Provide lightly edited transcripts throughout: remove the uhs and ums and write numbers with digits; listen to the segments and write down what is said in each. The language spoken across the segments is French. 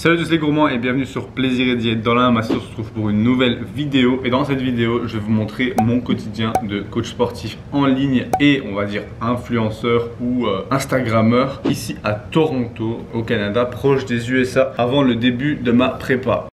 Salut à tous les gourmands et bienvenue sur Plaisir et Diète. Dans la Master, on se retrouve pour une nouvelle vidéo. Et dans cette vidéo, je vais vous montrer mon quotidien de coach sportif en ligne et on va dire influenceur ou Instagrammeur ici à Toronto, au Canada, proche des USA, avant le début de ma prépa.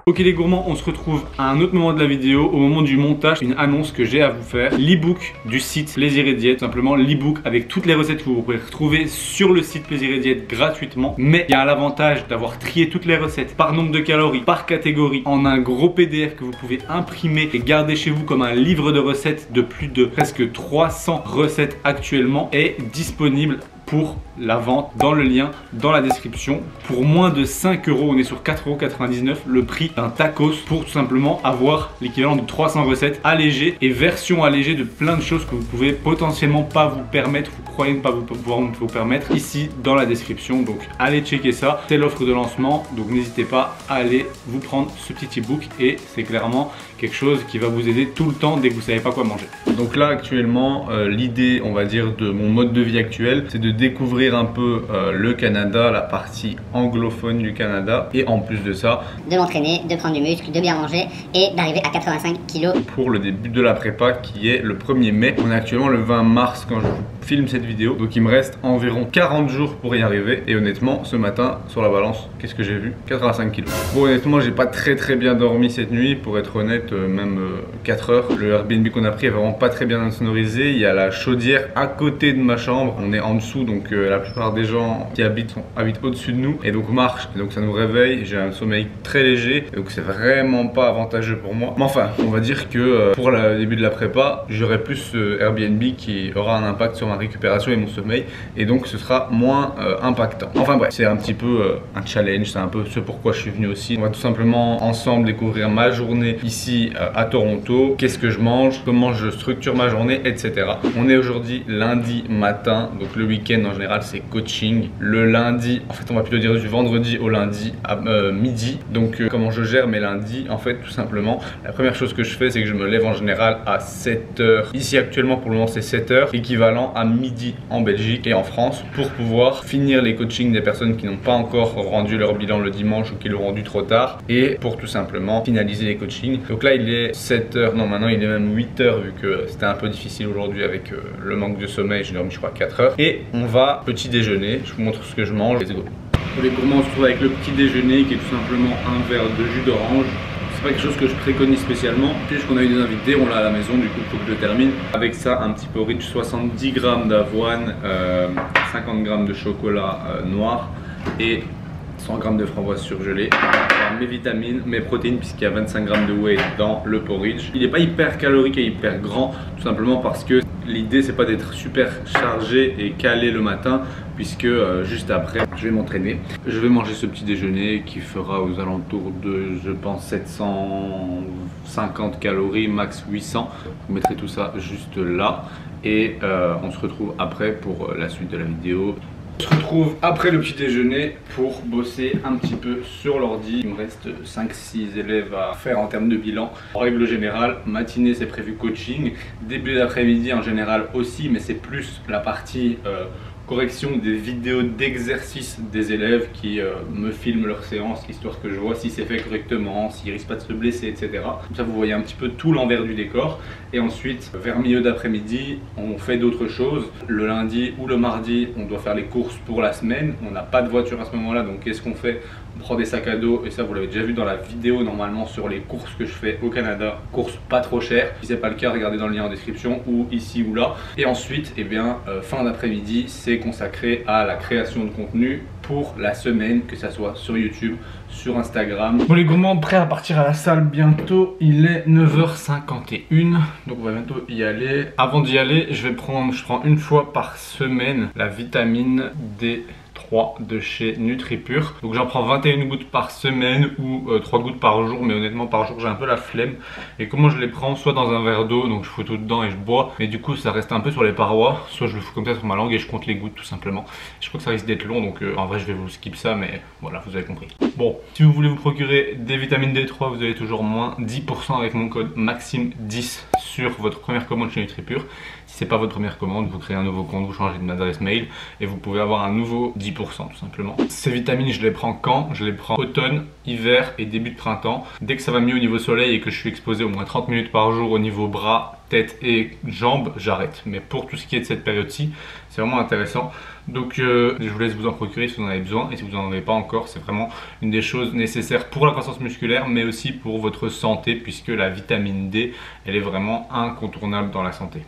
Ok les gourmands, on se retrouve à un autre moment de la vidéo, au moment du montage, une annonce que j'ai à vous faire. L'ebook du site Plaisir et Diète, simplement l'ebook avec toutes les recettes que vous pouvez retrouver sur le site Plaisir et Diète gratuitement. Mais il y a l'avantage d'avoir trié toutes les recettes par nombre de calories, par catégorie, en un gros PDF que vous pouvez imprimer et garder chez vous comme un livre de recettes de plus de presque 300 recettes actuellement, est disponible pour la vente dans le lien dans la description. Pour moins de 5 euros, on est sur 4,99 €, le prix d'un tacos pour tout simplement avoir l'équivalent de 300 recettes allégées et version allégée de plein de choses que vous pouvez potentiellement pas vous permettre, vous croyez ne pas pouvoir vous permettre, ici dans la description. Donc allez checker ça, c'est l'offre de lancement, donc n'hésitez pas à aller vous prendre ce petit ebook et c'est clairement quelque chose qui va vous aider tout le temps dès que vous savez pas quoi manger. Donc là actuellement, l'idée on va dire de mon mode de vie actuel, c'est de découvrir un peu le Canada, la partie anglophone du Canada, et en plus de ça, de m'entraîner, de prendre du muscle, de bien manger et d'arriver à 85 kg pour le début de la prépa qui est le 1er mai. On est actuellement le 20 mars quand je vous filme cette vidéo, donc il me reste environ 40 jours pour y arriver. Et honnêtement, ce matin sur la balance, qu'est-ce que j'ai vu? 85 kg. Bon, honnêtement, j'ai pas très bien dormi cette nuit, pour être honnête, même 4 heures. Le Airbnb qu'on a pris est vraiment pas très bien insonorisé. Il y a la chaudière à côté de ma chambre, on est en dessous, donc la plupart des gens qui habitent au-dessus de nous et donc marchent, et donc ça nous réveille. J'ai un sommeil très léger, donc c'est vraiment pas avantageux pour moi. Mais enfin, on va dire que pour le début de la prépa, j'aurai plus Airbnb qui aura un impact sur ma récupération et mon sommeil, et donc ce sera moins impactant. Enfin bref, c'est un petit peu un challenge, c'est un peu ce pourquoi je suis venu aussi. On va tout simplement ensemble découvrir ma journée ici à Toronto, qu'est-ce que je mange, comment je structure ma journée, etc. On est aujourd'hui lundi matin, donc le week-end en général c'est coaching. Le lundi, en fait on va plutôt dire du vendredi au lundi à midi. Donc comment je gère mes lundis? En fait tout simplement, la première chose que je fais, c'est que je me lève en général à 7 h. Ici actuellement pour le moment c'est 7 h, équivalent à midi en Belgique et en France, pour pouvoir finir les coachings des personnes qui n'ont pas encore rendu leur bilan le dimanche ou qui l'ont rendu trop tard, et pour tout simplement finaliser les coachings. Donc là il est 7 h, non maintenant il est même 8 h vu que c'était un peu difficile aujourd'hui avec le manque de sommeil. J'ai dormi je crois 4 heures. Et on va petit déjeuner, je vous montre ce que je mange. Let's go. Pour les gourmands, on se retrouve avec le petit déjeuner qui est tout simplement un verre de jus d'orange. C'est pas quelque chose que je préconise spécialement, puisqu'on a eu des invités, on l'a à la maison, du coup il faut que je le termine. Avec ça, un petit porridge, 70 g d'avoine, 50 g de chocolat noir et 100 g de framboise surgelée. Mes vitamines, mes protéines, puisqu'il y a 25 g de whey dans le porridge. Il n'est pas hyper calorique et hyper grand, tout simplement parce que l'idée c'est pas d'être super chargé et calé le matin, puisque juste après je vais m'entraîner. Je vais manger ce petit déjeuner qui fera aux alentours de, je pense, 750 calories, max 800. Vous mettrez tout ça juste là et on se retrouve après pour la suite de la vidéo. On se retrouve après le petit déjeuner pour bosser un petit peu sur l'ordi. Il me reste 5-6 élèves à faire en termes de bilan. En règle générale, matinée c'est prévu coaching, début d'après-midi en général aussi, mais c'est plus la partie correction des vidéos d'exercice des élèves qui me filment leur séance, histoire que je vois si c'est fait correctement, s'ils risquent pas de se blesser, etc. Comme ça vous voyez un petit peu tout l'envers du décor. Et ensuite, vers milieu d'après-midi, on fait d'autres choses. Le lundi ou le mardi, on doit faire les courses pour la semaine. On n'a pas de voiture à ce moment-là, donc qu'est-ce qu'on fait? On prend des sacs à dos, et ça vous l'avez déjà vu dans la vidéo normalement sur les courses que je fais au Canada. Courses pas trop chères. Si c'est pas le cas, regardez dans le lien en description, ou ici ou là. Et ensuite, eh bien, fin d'après-midi, c'est consacré à la création de contenu pour la semaine, que ça soit sur YouTube, sur Instagram. Bon les gourmands, prêts à partir à la salle bientôt. Il est 9 h 51, donc on va bientôt y aller. Avant d'y aller, je prends une fois par semaine la vitamine D3 de chez NutriPure. Donc j'en prends 21 gouttes par semaine ou 3 gouttes par jour, mais honnêtement par jour j'ai un peu la flemme. Et comment je les prends? Soit dans un verre d'eau, donc je fous tout dedans et je bois, mais du coup ça reste un peu sur les parois, soit je le fous comme ça sur ma langue et je compte les gouttes tout simplement. Je crois que ça risque d'être long, donc en vrai je vais vous skip ça, mais voilà, vous avez compris. Bon, si vous voulez vous procurer des vitamines D3, vous avez toujours moins 10% avec mon code Maxime10 sur votre première commande chez NutriPure. Si c'est pas votre première commande, vous créez un nouveau compte, vous changez d'adresse mail et vous pouvez avoir un nouveau 10% tout simplement. Ces vitamines, je les prends quand? Je les prends automne, hiver et début de printemps. Dès que ça va mieux au niveau soleil et que je suis exposé au moins 30 minutes par jour au niveau bras, tête et jambes, j'arrête. Mais pour tout ce qui est de cette période-ci, c'est vraiment intéressant. Donc je vous laisse vous en procurer si vous en avez besoin, et si vous n'en avez pas encore, c'est vraiment une des choses nécessaires pour la croissance musculaire, mais aussi pour votre santé, puisque la vitamine D, elle est vraiment incontournable dans la santé.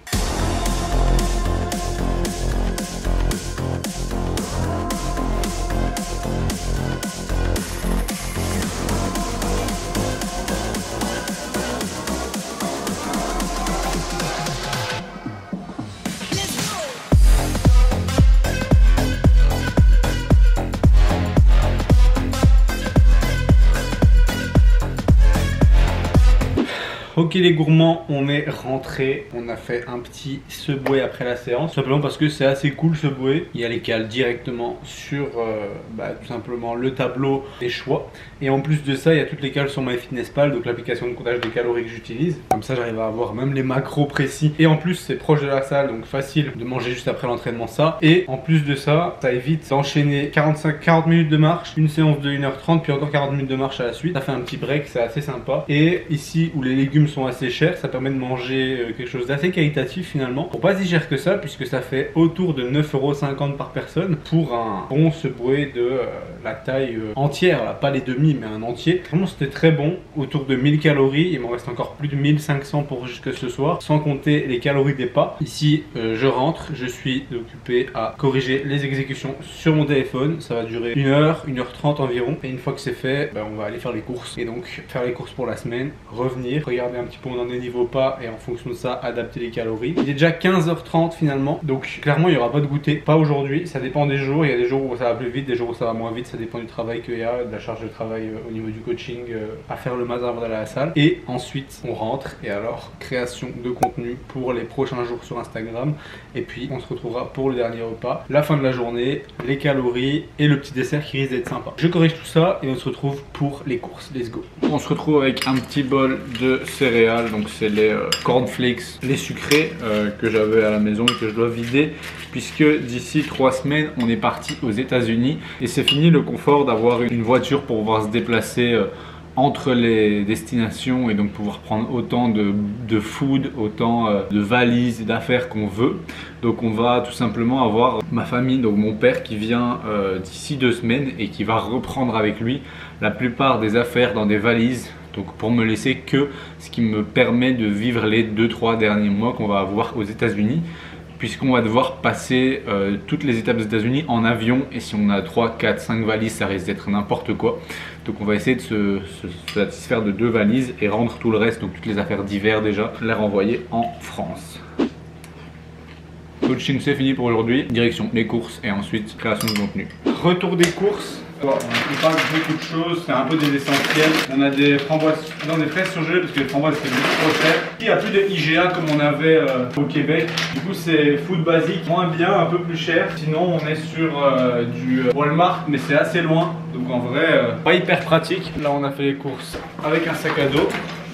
Ok les gourmands, on est rentré, on a fait un petit Subway après la séance, tout simplement parce que c'est assez cool Subway. Il y a les cales directement sur tout simplement le tableau des choix, et en plus de ça il y a toutes les cales sur MyFitnessPal, donc l'application de comptage des calories que j'utilise. Comme ça j'arrive à avoir même les macros précis, et en plus c'est proche de la salle, donc facile de manger juste après l'entraînement ça. Et en plus de ça, ça évite d'enchaîner 40 minutes de marche, une séance de 1h30 puis encore 40 minutes de marche à la suite. Ça fait un petit break, c'est assez sympa. Et ici où les légumes sont assez chers, ça permet de manger quelque chose d'assez qualitatif finalement, pour pas si cher que ça, puisque ça fait autour de 9,50 € par personne pour un bon Subway de la taille entière, là, pas les demi mais un entier. Vraiment c'était très bon, autour de 1000 calories, il m'en reste encore plus de 1500 pour jusque ce soir, sans compter les calories des pas. Ici je rentre, je suis occupé à corriger les exécutions sur mon téléphone, ça va durer 1h30 environ, et une fois que c'est fait, on va aller faire les courses, et donc faire les courses pour la semaine, revenir, regarder un petit peu où on en est niveau pas, et en fonction de ça adapter les calories. Il est déjà 15h30 finalement, donc clairement il n'y aura pas de goûter, pas aujourd'hui, ça dépend des jours. Il y a des jours où ça va plus vite, des jours où ça va moins vite, ça dépend du travail qu'il y a, de la charge de travail au niveau du coaching à faire le matin avant d'aller à la salle. Et ensuite on rentre, et alors création de contenu pour les prochains jours sur Instagram, et puis on se retrouvera pour le dernier repas, la fin de la journée, les calories et le petit dessert qui risque d'être sympa. Je corrige tout ça et on se retrouve pour les courses. Let's go. On se retrouve avec un petit bol de céréales, donc c'est les cornflakes, les sucrés que j'avais à la maison et que je dois vider, puisque d'ici 3 semaines on est parti aux États-Unis, et c'est fini le confort d'avoir une voiture pour pouvoir se déplacer entre les destinations, et donc pouvoir prendre autant de food, autant de valises et d'affaires qu'on veut. Donc on va tout simplement avoir ma famille, donc mon père qui vient d'ici 2 semaines et qui va reprendre avec lui la plupart des affaires dans des valises, donc pour me laisser que ce qui me permet de vivre les 2-3 derniers mois qu'on va avoir aux États-Unis, puisqu'on va devoir passer toutes les étapes des États-Unis en avion, et si on a 3, 4, 5 valises, ça risque d'être n'importe quoi. Donc on va essayer de se satisfaire de 2 valises et rendre tout le reste, donc toutes les affaires d'hiver déjà, les renvoyer en France. Coaching c'est fini pour aujourd'hui, direction les courses et ensuite création de contenu. Retour des courses. On parle de beaucoup de choses, c'est un peu des essentiels. On a des framboises, non, des fraises surgelées parce que les framboises c'est beaucoup trop cher. Il n'y a plus de IGA comme on avait au Québec. Du coup c'est food basique, moins bien, un peu plus cher. Sinon on est sur du Walmart, mais c'est assez loin. Donc en vrai, pas hyper pratique. Là on a fait les courses avec un sac à dos.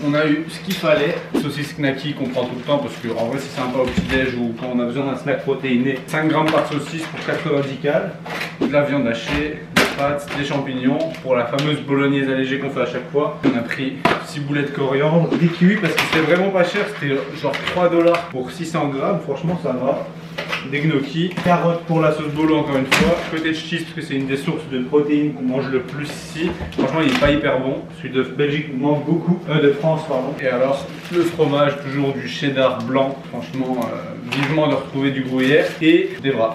On a eu ce qu'il fallait, saucisse knacky qu'on prend tout le temps parce que en vrai c'est sympa au petit-déj ou quand on a besoin d'un snack protéiné. 5 grammes par saucisse pour 90 cales, de la viande hachée, des pâtes, des champignons pour la fameuse bolognaise allégée qu'on fait à chaque fois. On a pris 6 boulettes de coriandre, des kiwis parce que c'était vraiment pas cher, c'était genre 3 $ pour 600 grammes, franchement ça va. Des gnocchis, carottes pour la sauce bolo encore une fois, cottage cheese parce que c'est une des sources de protéines qu'on mange le plus ici. Franchement il est pas hyper bon, celui de Belgique on mange beaucoup, de France pardon. Et alors le fromage, toujours du cheddar blanc, franchement vivement de retrouver du gruyère, et des bras.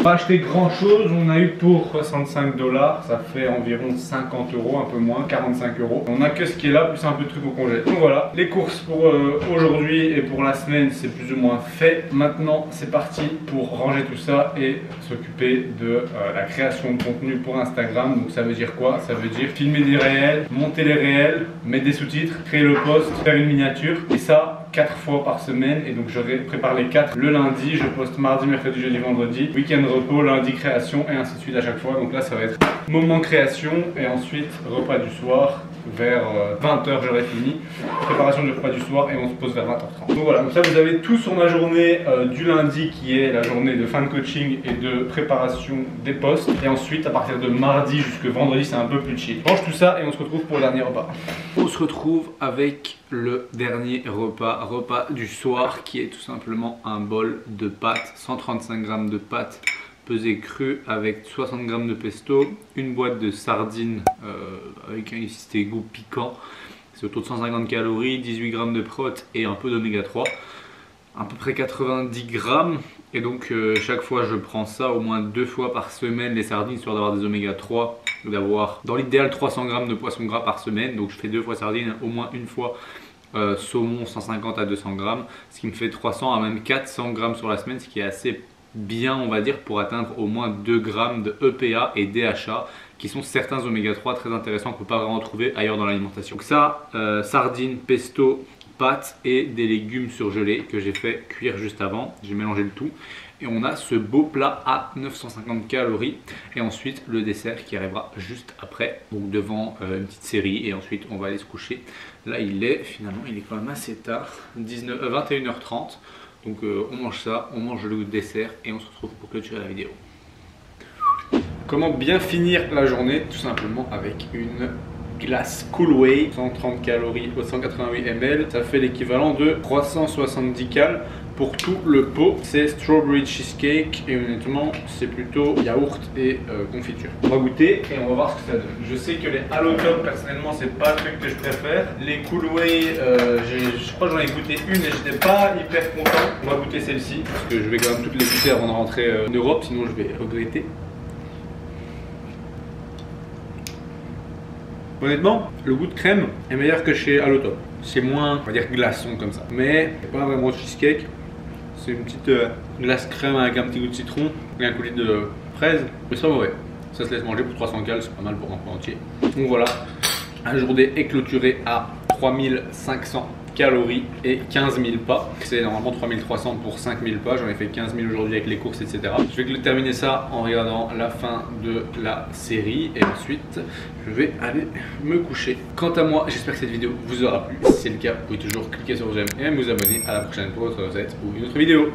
Pas acheté grand chose, on a eu pour 65 $, ça fait environ 50 €, un peu moins, 45 €. On a que ce qui est là, plus un peu de trucs au congé. Donc voilà, les courses pour aujourd'hui et pour la semaine, c'est plus ou moins fait. Maintenant, c'est parti pour ranger tout ça et s'occuper de la création de contenu pour Instagram. Donc ça veut dire quoi? Ça veut dire filmer des réels, monter les réels, mettre des sous-titres, créer le post, faire une miniature, et ça 4 fois par semaine. Et donc je prépare les 4 le lundi, je poste mardi, mercredi, jeudi, vendredi, week-end repos, lundi création, et ainsi de suite à chaque fois. Donc là ça va être moment création et ensuite repas du soir vers 20h j'aurai fini. Préparation du repas du soir et on se pose vers 20h30. Donc voilà, comme ça vous avez tout sur ma journée du lundi qui est la journée de fin de coaching et de préparation des postes. Et ensuite à partir de mardi jusqu'à vendredi c'est un peu plus chill. Je mange tout ça et on se retrouve pour le dernier repas. On se retrouve avec le dernier repas du soir qui est tout simplement un bol de pâtes, 135 g de pâtes pesées crues avec 60 g de pesto, une boîte de sardines avec un goût piquant, c'est autour de 150 calories, 18 g de prot et un peu d'oméga 3, à peu près 90 g. Et donc chaque fois je prends ça au moins 2 fois par semaine, les sardines, histoire d'avoir des oméga 3, d'avoir dans l'idéal 300 g de poisson gras par semaine. Donc je fais 2 fois sardines, au moins une fois saumon 150 à 200 g, ce qui me fait 300 à même 400 g sur la semaine, ce qui est assez bien on va dire pour atteindre au moins 2 g de EPA et DHA qui sont certains oméga 3 très intéressants qu'on ne peut pas vraiment trouver ailleurs dans l'alimentation. Donc ça, sardines, pesto, pâtes et des légumes surgelés que j'ai fait cuire juste avant. J'ai mélangé le tout et on a ce beau plat à 950 calories et ensuite le dessert qui arrivera juste après, donc devant une petite série et ensuite on va aller se coucher. Là il est quand même assez tard, 21h30. Donc on mange ça, on mange le dessert et on se retrouve pour clôturer la vidéo. Comment bien finir la journée? Tout simplement avec une glace Cool Whey, 130 calories au 188 ml. Ça fait l'équivalent de 370 calories pour tout le pot. C'est strawberry cheesecake et honnêtement c'est plutôt yaourt et confiture. On va goûter et on va voir ce que ça donne. Je sais que les Halo Top personnellement c'est pas le truc que je préfère. Les Cool Whey, je crois que j'en ai goûté une et j'étais pas hyper content. On va goûter celle-ci parce que je vais quand même toutes les goûter avant de rentrer en Europe, sinon je vais regretter. Honnêtement, le goût de crème est meilleur que chez Halo Top. C'est moins, on va dire, glaçon comme ça. Mais c'est pas vraiment cheesecake. C'est une petite glace crème avec un petit goût de citron et un coulis de fraise. Mais c'est pas mauvais. Ça se laisse manger pour 300 calories, c'est pas mal pour un pot entier. Donc voilà, la journée est clôturée à 3500 calories et 15 000 pas. C'est normalement 3300 pour 5000 pas. J'en ai fait 15 000 aujourd'hui avec les courses, etc. Je vais terminer ça en regardant la fin de la série et ensuite je vais aller me coucher. Quant à moi, j'espère que cette vidéo vous aura plu. Si c'est le cas, vous pouvez toujours cliquer sur j'aime et même vous abonner. À la prochaine pour une autre recette ou une autre vidéo.